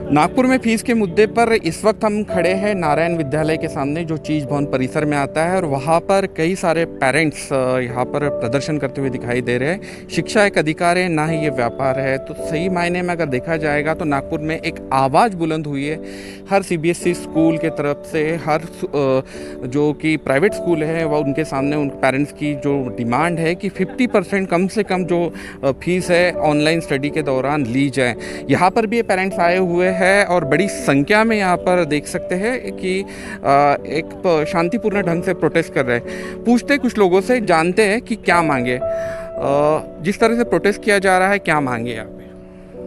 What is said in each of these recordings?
नागपुर में फीस के मुद्दे पर इस वक्त हम खड़े हैं नारायण विद्यालय के सामने, जो चीज़ भवन परिसर में आता है, और वहाँ पर कई सारे पेरेंट्स यहाँ पर प्रदर्शन करते हुए दिखाई दे रहे हैं। शिक्षा एक अधिकार है, ना ही ये व्यापार है। तो सही मायने में अगर देखा जाएगा तो नागपुर में एक आवाज़ बुलंद हुई है हर सीबीएसई स्कूल के तरफ से, हर जो कि प्राइवेट स्कूल है वह उनके सामने उन पेरेंट्स की जो डिमांड है कि 50% कम से कम जो फीस है ऑनलाइन स्टडी के दौरान ली जाए। यहाँ पर भी ये पेरेंट्स आए हुए है और बड़ी संख्या में यहाँ पर देख सकते हैं कि एक शांतिपूर्ण ढंग से प्रोटेस्ट कर रहे हैं। पूछते कुछ लोगों से, जानते हैं कि क्या मांगे, जिस तरह से प्रोटेस्ट किया जा रहा है, क्या मांगे यहाँ पे?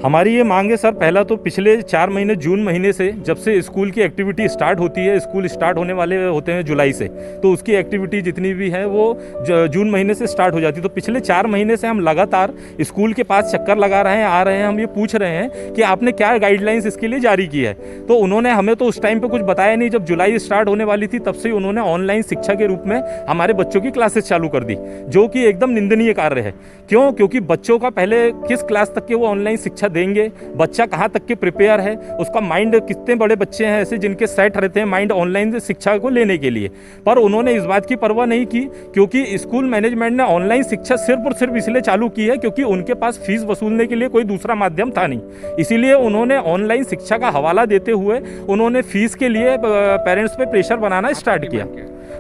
हमारी ये मांग है सर, पहला तो पिछले 4 महीने जून महीने से जब से स्कूल की एक्टिविटी स्टार्ट होती है, स्कूल स्टार्ट होने वाले होते हैं जुलाई से, तो उसकी एक्टिविटी जितनी भी है वो जून महीने से स्टार्ट हो जाती है। तो पिछले 4 महीने से हम लगातार स्कूल के पास चक्कर लगा रहे हैं, आ रहे हैं, हम ये पूछ रहे हैं कि आपने क्या गाइडलाइंस इसके लिए जारी की है। तो उन्होंने हमें तो उस टाइम पर कुछ बताया नहीं। जब जुलाई स्टार्ट होने वाली थी तब से उन्होंने ऑनलाइन शिक्षा के रूप में हमारे बच्चों की क्लासेस चालू कर दी, जो कि एकदम निंदनीय कार्य है। क्यों? क्योंकि बच्चों का पहले किस क्लास तक के वो ऑनलाइन शिक्षा देंगे, बच्चा कहाँ तक के प्रिपेयर है, उसका माइंड, कितने बड़े बच्चे हैं ऐसे जिनके सेट रहते हैं माइंड ऑनलाइन शिक्षा को लेने के लिए। पर उन्होंने इस बात की परवाह नहीं की, क्योंकि स्कूल मैनेजमेंट ने ऑनलाइन शिक्षा सिर्फ और सिर्फ इसलिए चालू की है क्योंकि उनके पास फीस वसूलने के लिए कोई दूसरा माध्यम था नहीं। इसीलिए उन्होंने ऑनलाइन शिक्षा का हवाला देते हुए उन्होंने फीस के लिए पेरेंट्स पे प्रेशर बनाना स्टार्ट किया।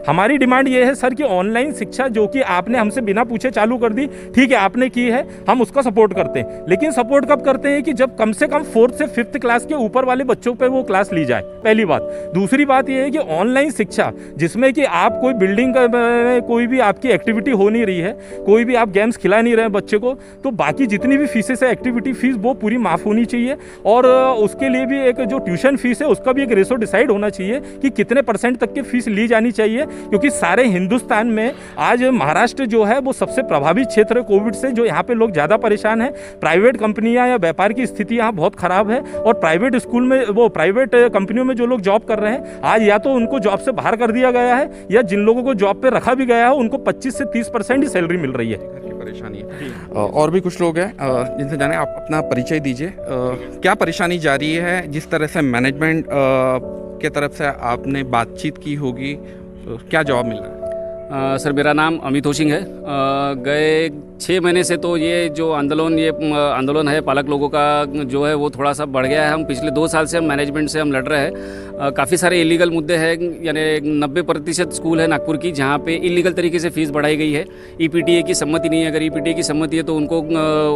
हमारी डिमांड ये है सर कि ऑनलाइन शिक्षा जो कि आपने हमसे बिना पूछे चालू कर दी, ठीक है आपने की है, हम उसका सपोर्ट करते हैं, लेकिन सपोर्ट कब करते हैं कि जब कम से कम 4th से 5th क्लास के ऊपर वाले बच्चों पे वो क्लास ली जाए, पहली बात। दूसरी बात ये है कि ऑनलाइन शिक्षा जिसमें कि आप कोई बिल्डिंग का कोई भी आपकी एक्टिविटी हो नहीं रही है, कोई भी आप गेम्स खिला नहीं रहे हैं बच्चे को, तो बाकी जितनी भी फीसेस है एक्टिविटी फीस वो पूरी माफ़ होनी चाहिए। और उसके लिए भी एक जो ट्यूशन फीस है उसका भी एक रेशो डिसाइड होना चाहिए कि कितने % तक की फीस ली जानी चाहिए, क्योंकि सारे हिंदुस्तान में आज महाराष्ट्र जो है वो सबसे प्रभावित क्षेत्र है कोविड से, जो यहाँ पे लोग ज़्यादा परेशान हैं। प्राइवेट कंपनियां या व्यापार की स्थिति यहाँ बहुत ख़राब है, और प्राइवेट स्कूल में वो प्राइवेट कंपनियों में जो लोग जॉब कर रहे हैं आज या तो उनको जॉब से बाहर कर दिया गया है, या जिन लोगों को जॉब पे रखा भी गया है उनको 25 से 30% ही सैलरी मिल रही है। परेशानी है। और भी कुछ लोग हैं जिनसे जाने, आप अपना परिचय दीजिए। क्या परेशानी जा रही है? जिस तरह से मैनेजमेंट के तरफ से आपने बातचीत की होगी, क्या जवाब मिल रहा है? सर मेरा नाम अमित होशिंग है। गए 6 महीने से तो ये जो आंदोलन है पालक लोगों का जो है वो थोड़ा सा बढ़ गया है। हम पिछले 2 साल से हम मैनेजमेंट से हम लड़ रहे हैं। काफ़ी सारे इलीगल मुद्दे हैं, यानी 90% स्कूल है नागपुर की जहाँ पे इलीगल तरीके से फ़ीस बढ़ाई गई है। ईपीटीए की सम्मति नहीं है। अगर ईपीटीए की सम्मति है तो उनको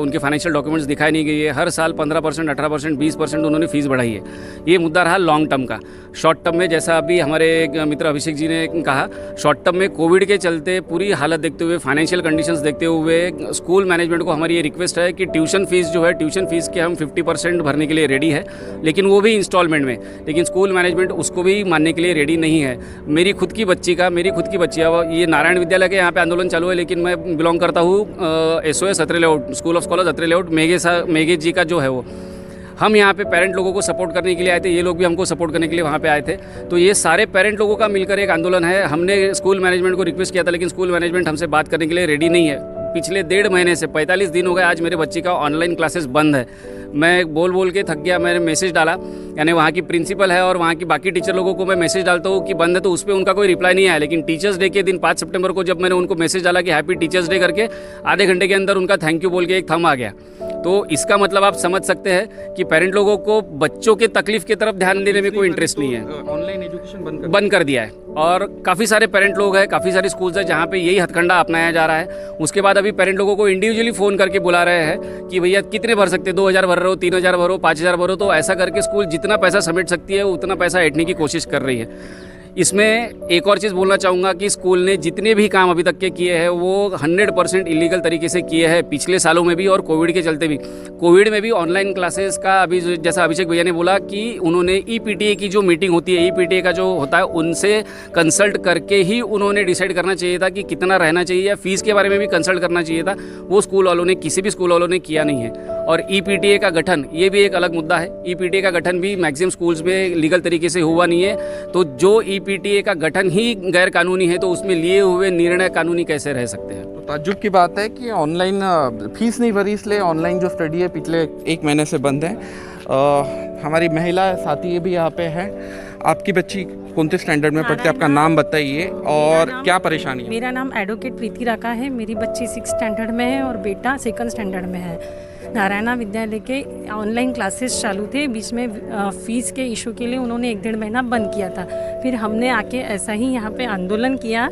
उनके फाइनेंशियल डॉक्यूमेंट्स दिखाई नहीं गई है। हर साल 15%, 18%, 20% उन्होंने फ़ीस बढ़ाई है। ये मुद्दा रहा लॉन्ग टर्म का। शॉर्ट टर्म में जैसा अभी हमारे मित्र अभिषेक जी ने कहा, शॉर्ट टर्म में कोविड के चलते पूरी हालत देखते हुए, फाइनेंशियल कंडीशंस देखते हुए स्कूल मैनेजमेंट को हमारी ये रिक्वेस्ट है कि ट्यूशन फीस जो है, ट्यूशन फीस के हम 50% भरने के लिए रेडी है, लेकिन वो भी इंस्टॉलमेंट में। लेकिन स्कूल मैनेजमेंट उसको भी मानने के लिए रेडी नहीं है। मेरी खुद की बच्ची है, ये नारायण विद्यालय के यहाँ पे आंदोलन चालू है, लेकिन मैं बिलोंग करता हूँ SOS Atre layout, school of scholars Atre layout, Meghe ji का जो है वो। हम यहाँ पे पेरेंट लोगों को सपोर्ट करने के लिए आए थे, ये लोग भी हमको सपोर्ट करने के लिए वहाँ पे आए थे। तो ये सारे पेरेंट लोगों का मिलकर एक आंदोलन है। हमने स्कूल मैनेजमेंट को रिक्वेस्ट किया था, लेकिन स्कूल मैनेजमेंट हमसे बात करने के लिए रेडी नहीं है। पिछले 1.5 महीने से 45 दिन हो गए आज मेरे बच्ची का ऑनलाइन क्लासेस बंद है। मैं बोल के थक गया। मैंने मैसेज डाला, यानी वहाँ की प्रिंसिपल है और वहाँ की बाकी टीचर लोगों को मैं मैसेज डालता हूँ कि बंद है, तो उस पर उनका कोई रिप्लाई नहीं आया। लेकिन टीचर्स डे के दिन 5 सितंबर को जब मैंने उनको मैसेज डाला कि हैप्पी टीचर्स डे करके, आधे घंटे के अंदर उनका थैंक यू बोल के एक थंब आ गया। तो इसका मतलब आप समझ सकते हैं कि पेरेंट लोगों को बच्चों के तकलीफ की तरफ ध्यान देने में कोई इंटरेस्ट नहीं है। ऑनलाइन एजुकेशन बंद कर दिया है। और काफ़ी सारे पेरेंट लोग हैं, काफ़ी सारे स्कूल्स हैं जहाँ पे यही हथकंडा अपनाया जा रहा है। उसके बाद अभी पेरेंट लोगों को इंडिविजुअली फ़ोन करके बुला रहे हैं कि भैया कितने भर सकते, 2,000 भर रहे हो, 3,000 भरो, 5,000 भरो। तो ऐसा करके स्कूल जितना पैसा समेट सकती है उतना पैसा ऐंठने की कोशिश कर रही है। इसमें एक और चीज़ बोलना चाहूँगा कि स्कूल ने जितने भी काम अभी तक के किए हैं वो 100% इलीगल तरीके से किए हैं, पिछले सालों में भी और कोविड के चलते भी। कोविड में भी ऑनलाइन क्लासेस का अभी जैसा अभिषेक भैया ने बोला कि उन्होंने ईपीटीए की जो मीटिंग होती है, ईपीटीए का जो होता है, उनसे कंसल्ट करके ही उन्होंने डिसाइड करना चाहिए था कि कितना रहना चाहिए, या फीस के बारे में भी कंसल्ट करना चाहिए था। वो स्कूल वालों ने, किसी भी स्कूल वालों ने किया नहीं है। और ईपीटीए का गठन, ये भी एक अलग मुद्दा है। ईपीटीए का गठन भी मैक्सिमम स्कूल्स में लीगल तरीके से हुआ नहीं है। तो जो ईपीटीए का गठन ही गैर कानूनी है, तो उसमें लिए हुए निर्णय कानूनी कैसे रह सकते हैं? तो ताज्जुब की बात है कि ऑनलाइन फीस नहीं भरी, इसलिए ऑनलाइन जो स्टडी है पिछले 1 महीने से बंद है। हमारी महिला साथी भी यहाँ पे है। आपकी बच्ची कौन से स्टैंडर्ड में पढ़ती है, आपका नाम बताइए और क्या परेशानी है? मेरा नाम एडवोकेट प्रीति राका है। मेरी बच्ची 6 स्टैंडर्ड में है और बेटा 2nd स्टैंडर्ड में है। नारायणा विद्यालय के ऑनलाइन क्लासेस चालू थे, बीच में फ़ीस के इशू के लिए उन्होंने 1-1.5 महीना बंद किया था। फिर हमने आके ऐसा ही यहाँ पे आंदोलन किया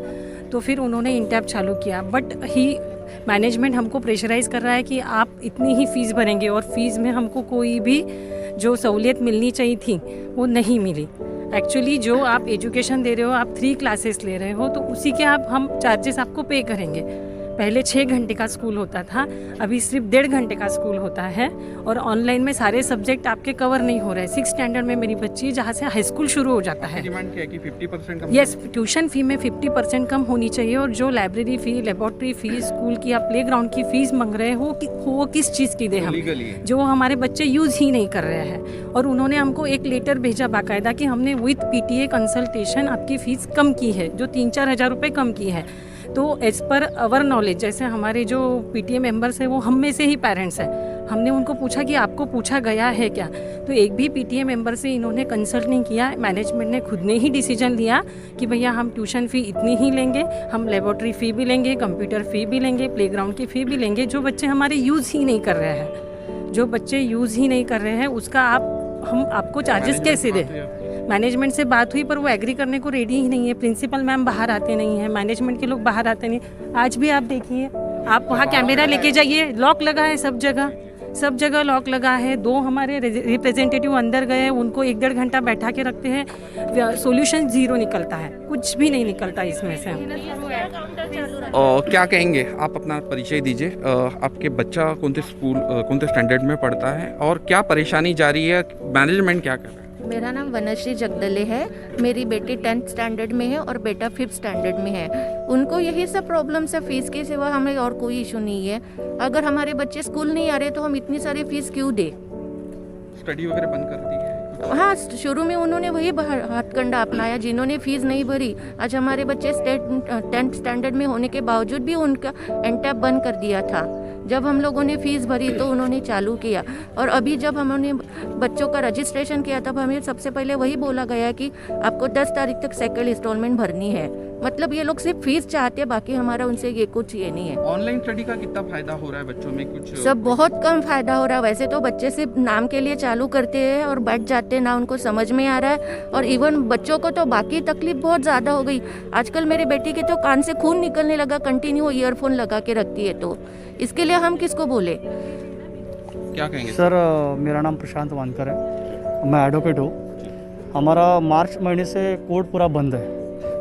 तो फिर उन्होंने इंटैप चालू किया। बट मैनेजमेंट हमको प्रेशराइज कर रहा है कि आप इतनी ही फ़ीस भरेंगे और फीस में हमको कोई भी जो सहूलियत मिलनी चाहिए थी वो नहीं मिली। एक्चुअली जो आप एजुकेशन दे रहे हो, आप 3 क्लासेस ले रहे हो तो उसी के हम चार्जेस आपको पे करेंगे। पहले 6 घंटे का स्कूल होता था, अभी सिर्फ 1.5 घंटे का स्कूल होता है और ऑनलाइन में सारे सब्जेक्ट आपके कवर नहीं हो रहे। 6 स्टैंडर्ड में मेरी बच्ची जहाँ से हाई स्कूल शुरू हो जाता है। डिमांड क्या है कि 50% कम? यस, ट्यूशन फ़ी में 50% कम होनी चाहिए और जो लाइब्रेरी फ़ी, लेबॉर्ट्री फ़ी, स्कूल की आप प्लेग्राउंड की फ़ीस मांग रहे हो कि वो किस चीज़ की दे हम, जो हमारे बच्चे यूज़ ही नहीं कर रहे हैं। और उन्होंने हमको एक लेटर भेजा बाकायदा कि हमने विथ PTA कंसल्टेशन आपकी फ़ीस कम की है, जो 3-4 हज़ार रुपये कम की है। तो एज़ पर अवर नॉलेज, जैसे हमारे जो PTA मेंबर्स हैं वो हम में से ही पेरेंट्स हैं, हमने उनको पूछा कि आपको पूछा गया है क्या, तो एक भी PTA मेंबर से इन्होंने कंसल्ट नहीं किया। मैनेजमेंट ने खुद ने ही डिसीजन लिया कि भैया हम ट्यूशन फ़ी इतनी ही लेंगे, हम लेबॉर्ट्री फ़ी भी लेंगे, कंप्यूटर फ़ी भी लेंगे, प्लेग्राउंड की फ़ी भी लेंगे। जो बच्चे हमारे यूज़ ही नहीं कर रहे हैं, जो बच्चे यूज़ ही नहीं कर रहे हैं उसका हम आपको चार्जेस कैसे दें? मैनेजमेंट से बात हुई पर वो एग्री करने को रेडी ही नहीं है। प्रिंसिपल मैम बाहर आते नहीं हैं, मैनेजमेंट के लोग बाहर आते नहीं। आज भी आप देखिए, आप वहाँ कैमरा लेके जाइए, लॉक लगा है सब जगह लॉक लगा है। 2 हमारे रिप्रेजेंटेटिव अंदर गए, उनको 1-1.5 घंटा बैठा के रखते हैं, सॉल्यूशन 0 निकलता है, कुछ भी नहीं निकलता इसमें से। क्या कहेंगे आप? अपना परिचय दीजिए। आपके बच्चा कौन से स्टैंडर्ड में पढ़ता है और क्या परेशानी जा रही है, मैनेजमेंट क्या कर रहा है? मेरा नाम वनश्री जगदले है। मेरी बेटी 10th स्टैंडर्ड में है और बेटा 5th स्टैंडर्ड में है। उनको यही सब प्रॉब्लम्स है, फीस के सिवा हमें और कोई इशू नहीं है। अगर हमारे बच्चे स्कूल नहीं आ रहे तो हम इतनी सारी फीस क्यों दें? स्टडी वगैरह बंद कर दी है? हाँ, शुरू में उन्होंने वही हथकंडा अपनाया, जिन्होंने फीस नहीं भरी। आज हमारे बच्चे 10th स्टैंडर्ड में होने के बावजूद भी उनका एंटैप बंद कर दिया था। जब हम लोगों ने फ़ीस भरी तो उन्होंने चालू किया। और अभी जब हमने बच्चों का रजिस्ट्रेशन किया तब हमें सबसे पहले वही बोला गया कि आपको 10 तारीख तक 2nd इंस्टॉलमेंट भरनी है। मतलब ये लोग सिर्फ फीस चाहते हैं, बाकी हमारा उनसे ये कुछ ये नहीं है। ऑनलाइन स्टडी का कितना फायदा हो रहा है बच्चों में? कुछ सब बहुत कम फायदा हो रहा है। वैसे तो बच्चे सिर्फ नाम के लिए चालू करते हैं और बैठ जाते हैं, ना उनको समझ में आ रहा है। और इवन बच्चों को तो बाकी तकलीफ बहुत ज़्यादा हो गई। आजकल मेरी बेटी के तो कान से खून निकलने लगा, कंटिन्यू ईयरफोन लगा के रखती है। तो इसके लिए हम किसको बोले? क्या कहेंगे सर? मेरा नाम प्रशांत वानकर है, मैं एडवोकेट हूँ। हमारा मार्च महीने से कोर्ट पूरा बंद है,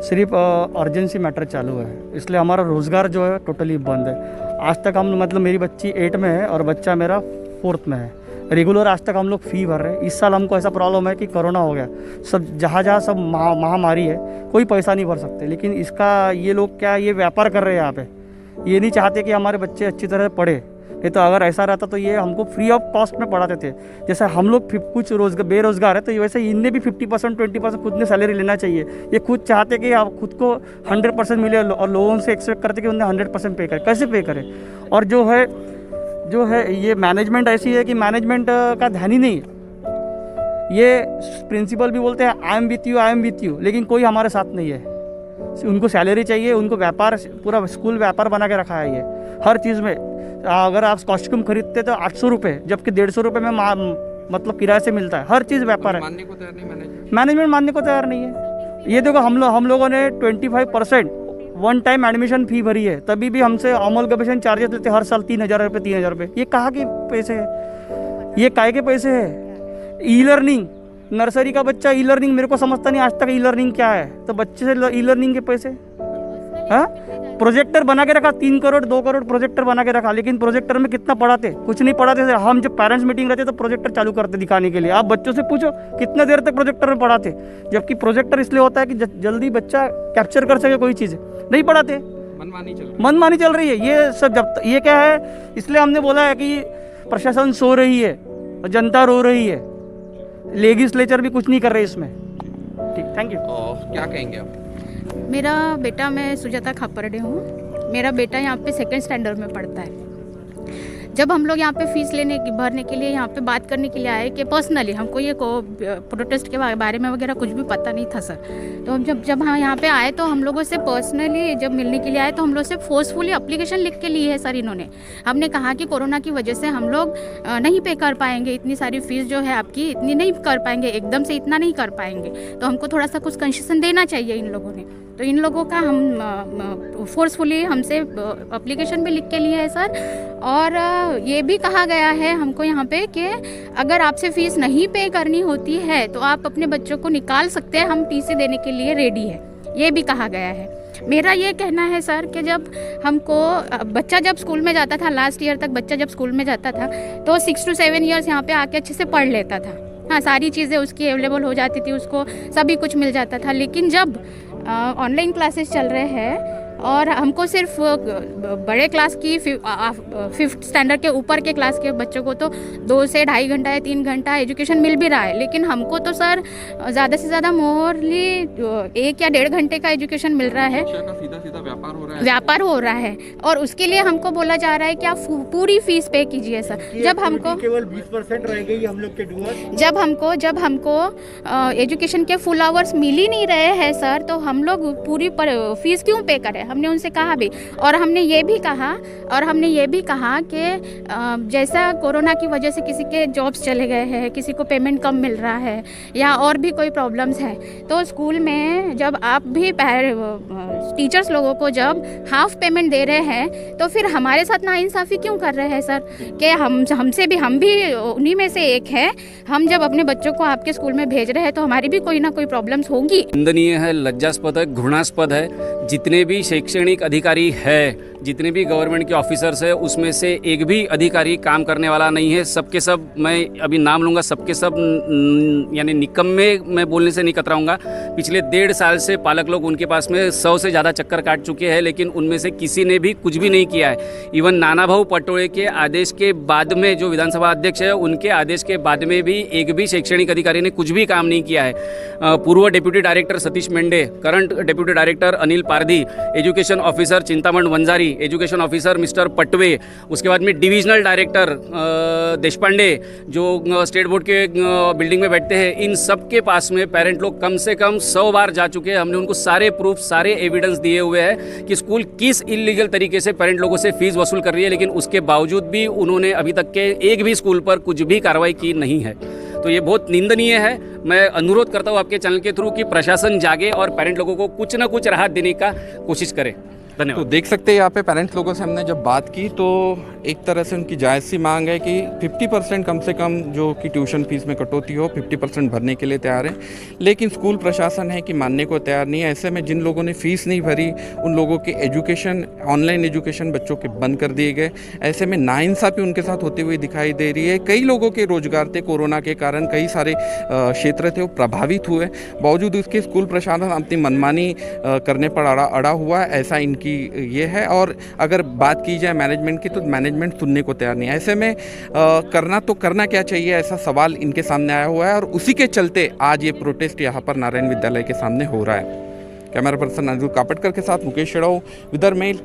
सिर्फ अर्जेंसी मैटर चालू है, इसलिए हमारा रोज़गार जो है टोटली बंद है। आज तक हम मतलब मेरी बच्ची 8 में है और बच्चा मेरा 4th में है। रेगुलर आज तक हम लोग फ़ी भर रहे हैं। इस साल हमको ऐसा प्रॉब्लम है कि कोरोना हो गया, सब जहाँ सब महामारी है, कोई पैसा नहीं भर सकते। लेकिन इसका ये लोग क्या ये व्यापार कर रहे हैं यहाँ पे, ये नहीं चाहते कि हमारे बच्चे अच्छी तरह पढ़े। नहीं तो अगर ऐसा रहता तो ये हमको फ्री ऑफ कॉस्ट में पढ़ाते थे। जैसे हम लोग कुछ बेरोजगार है तो वैसे इनने भी 50% 20% खुद ने सैलरी लेना चाहिए। ये खुद चाहते कि आप खुद को 100% मिले और लोगों से एक्सपेक्ट करते कि उन्हें 100% पे करें। कैसे पे करें? और जो है ये मैनेजमेंट ऐसी है कि मैनेजमेंट का ध्यान ही नहीं है। ये प्रिंसिपल भी बोलते हैं आई एम विथ यू, लेकिन कोई हमारे साथ नहीं है। उनको सैलरी चाहिए, उनको व्यापार, पूरा स्कूल व्यापार बना के रखा है ये हर चीज़ में। अगर आप कॉस्ट्यूम खरीदते तो 800 रुपये, जबकि 150 रुपये में मतलब किराए से मिलता है। हर चीज़ व्यापार है। मानने को तैयार नहीं मैनेजमेंट मानने को तैयार नहीं है। ये देखो हम लोगों ने 25% वन टाइम एडमिशन फ़ी भरी है, तभी भी हमसे अमोलगेशन चार्जेस लेते हर साल 3,000 रुपये 3,000 रुपये। ये कहाँ के पैसे है? ये काय के पैसे है? ई लर्निंग, नर्सरी का बच्चा ई लर्निंग, मेरे को समझता नहीं आज तक ई लर्निंग क्या है। तो बच्चे से ई लर्निंग के पैसे? हाँ, प्रोजेक्टर बना के रखा, 3 करोड़ 2 करोड़ प्रोजेक्टर बना के रखा, लेकिन प्रोजेक्टर में कितना पढ़ाते? कुछ नहीं पढ़ाते। हम जब पेरेंट्स मीटिंग रहते तो प्रोजेक्टर चालू करते दिखाने के लिए। आप बच्चों से पूछो कितने देर तक प्रोजेक्टर में पढ़ाते? जबकि प्रोजेक्टर इसलिए होता है कि जल्दी बच्चा कैप्चर कर सके कोई चीज़, नहीं पढ़ाते। मनमानी चल रही है ये सब। ये क्या है? इसलिए हमने बोला है कि प्रशासन सो रही है और जनता रो रही है, लेजिस्लेचर भी कुछ नहीं कर रहे इसमें। ठीक, थैंक यू। क्या कहेंगे आप? मेरा बेटा, मैं सुजाता खापरडे हूँ। मेरा बेटा यहाँ पे 2nd स्टैंडर्ड में पढ़ता है। जब हम लोग यहाँ पे फीस भरने के लिए यहाँ पे बात करने के लिए आए कि पर्सनली हमको ये प्रोटेस्ट के बारे में वगैरह कुछ भी पता नहीं था सर। तो हम जब हम यहाँ पे आए तो हम लोगों से पर्सनली जब मिलने के लिए आए तो हम लोग से फोर्सफुली एप्लीकेशन लिख के ली है सर इन्होंने। हमने कहा कि कोरोना की वजह से हम लोग नहीं पे कर पाएंगे, इतनी सारी फीस जो है आपकी इतनी नहीं कर पाएंगे, एकदम से इतना नहीं कर पाएंगे, तो हमको थोड़ा सा कुछ कंसेशन देना चाहिए इन लोगों ने। तो इन लोगों का हम फोर्सफुली हमसे एप्लीकेशन भी लिख के लिए है सर। और ये भी कहा गया है हमको यहाँ पे कि अगर आपसे फ़ीस नहीं पे करनी होती है तो आप अपने बच्चों को निकाल सकते हैं, हम टीसी देने के लिए रेडी है, ये भी कहा गया है। मेरा ये कहना है सर कि जब हमको बच्चा जब स्कूल में जाता था, लास्ट ईयर तक बच्चा जब स्कूल में जाता था तो 6 to 7 ईयर्स यहाँ पे आके अच्छे से पढ़ लेता था। हाँ, सारी चीज़ें उसकी अवेलेबल हो जाती थी, उसको सभी कुछ मिल जाता था। लेकिन जब ऑनलाइन क्लासेस चल रहे हैं और हमको सिर्फ बड़े क्लास की 5th स्टैंडर्ड के ऊपर के क्लास के बच्चों को तो 2 से 2.5 घंटा या 3 घंटा एजुकेशन मिल भी रहा है, लेकिन हमको तो सर ज़्यादा से ज़्यादा मोरली 1 या 1.5 घंटे का एजुकेशन मिल रहा है। सीधा व्यापार हो रहा है, व्यापार हो रहा है और उसके लिए हमको बोला जा रहा है कि आप पूरी फीस पे कीजिए सर। जब हमको केवल 20% रहेंगे हम लोग के डूअर। जब हमको एजुकेशन के फुल आवर्स मिल ही नहीं रहे हैं सर, तो हम लोग पूरी फीस क्यों पे करें? हमने उनसे कहा भी, और हमने ये भी कहा कि जैसा कोरोना की वजह से किसी के जॉब्स चले गए हैं, किसी को पेमेंट कम मिल रहा है या और भी कोई प्रॉब्लम्स है, तो स्कूल में जब आप भी टीचर्स लोगों को जब हाफ पेमेंट दे रहे हैं तो फिर हमारे साथ नाइंसाफ़ी क्यों कर रहे हैं सर? कि हम भी उन्हीं में से एक है। हम जब अपने बच्चों को आपके स्कूल में भेज रहे हैं तो हमारी भी कोई ना कोई प्रॉब्लम्स होगी। निंदनीय है, लज्जास्पद है, घृणास्पद है। जितने भी शैक्षणिक अधिकारी है, जितने भी गवर्नमेंट के ऑफिसर्स है, उसमें से एक भी अधिकारी काम करने वाला नहीं है। सबके सब, मैं अभी नाम लूँगा, सबके सब यानी निकम्मे मैं बोलने से नहीं कतराऊँगा। पिछले 1.5 साल से पालक लोग उनके पास में 100 से ज़्यादा चक्कर काट चुके हैं, लेकिन उनमें से किसी ने भी कुछ भी नहीं किया है। इवन नाना भाऊ पटोले के आदेश के बाद में, जो विधानसभा अध्यक्ष है, उनके आदेश के बाद में भी एक भी शैक्षणिक अधिकारी ने कुछ भी काम नहीं किया है। पूर्व deputy director Satish Mendhe, current deputy director Anil Pardi, education officer Chintaman Vanjari, education officer mister Patwe, उसके बाद में डिविजनल डायरेक्टर देशपांडे जो स्टेट बोर्ड के बिल्डिंग में बैठते हैं, इन सब के पास में पेरेंट लोग कम से कम 100 बार जा चुके हैं। हमने उनको सारे प्रूफ, सारे एविडेंस दिए हुए हैं कि स्कूल किस इलीगल तरीके से पेरेंट लोगों से फीस वसूल कर रही है, लेकिन उसके बावजूद भी उन्होंने अभी तक के एक भी स्कूल पर कुछ भी कार्रवाई की नहीं है। तो ये बहुत निंदनीय है। मैं अनुरोध करता हूँ आपके चैनल के थ्रू कि प्रशासन जागे और पेरेंट लोगों को कुछ ना कुछ राहत देने का कोशिश करे। धन्यवाद। तो देख सकते हैं यहाँ पे पेरेंट्स लोगों से हमने जब बात की तो एक तरह से उनकी जायज़ सी मांग है कि 50% कम से कम जो कि ट्यूशन फीस में कटौती हो, 50% भरने के लिए तैयार है, लेकिन स्कूल प्रशासन है कि मानने को तैयार नहीं है। ऐसे में जिन लोगों ने फ़ीस नहीं भरी उन लोगों के एजुकेशन, ऑनलाइन एजुकेशन बच्चों के बंद कर दिए गए। ऐसे में नाइंसाफ़ी उनके साथ होती हुई दिखाई दे रही है। कई लोगों के रोजगार थे, कोरोना के कारण कई सारे क्षेत्र थे वो प्रभावित हुए, बावजूद उसके स्कूल प्रशासन अपनी मनमानी करने पर अड़ा हुआ है, ऐसा इनकी ये है। और अगर बात की जाए मैनेजमेंट की तो मैनेजमेंट सुनने को तैयार नहीं है। ऐसे में करना क्या चाहिए, ऐसा सवाल इनके सामने आया हुआ है और उसी के चलते आज ये प्रोटेस्ट यहाँ पर नारायण विद्यालय के सामने हो रहा है। कैमरा पर्सन अनिरुद्ध कापटकर के साथ मुकेश शेड़ाव, विदर्भ मेल।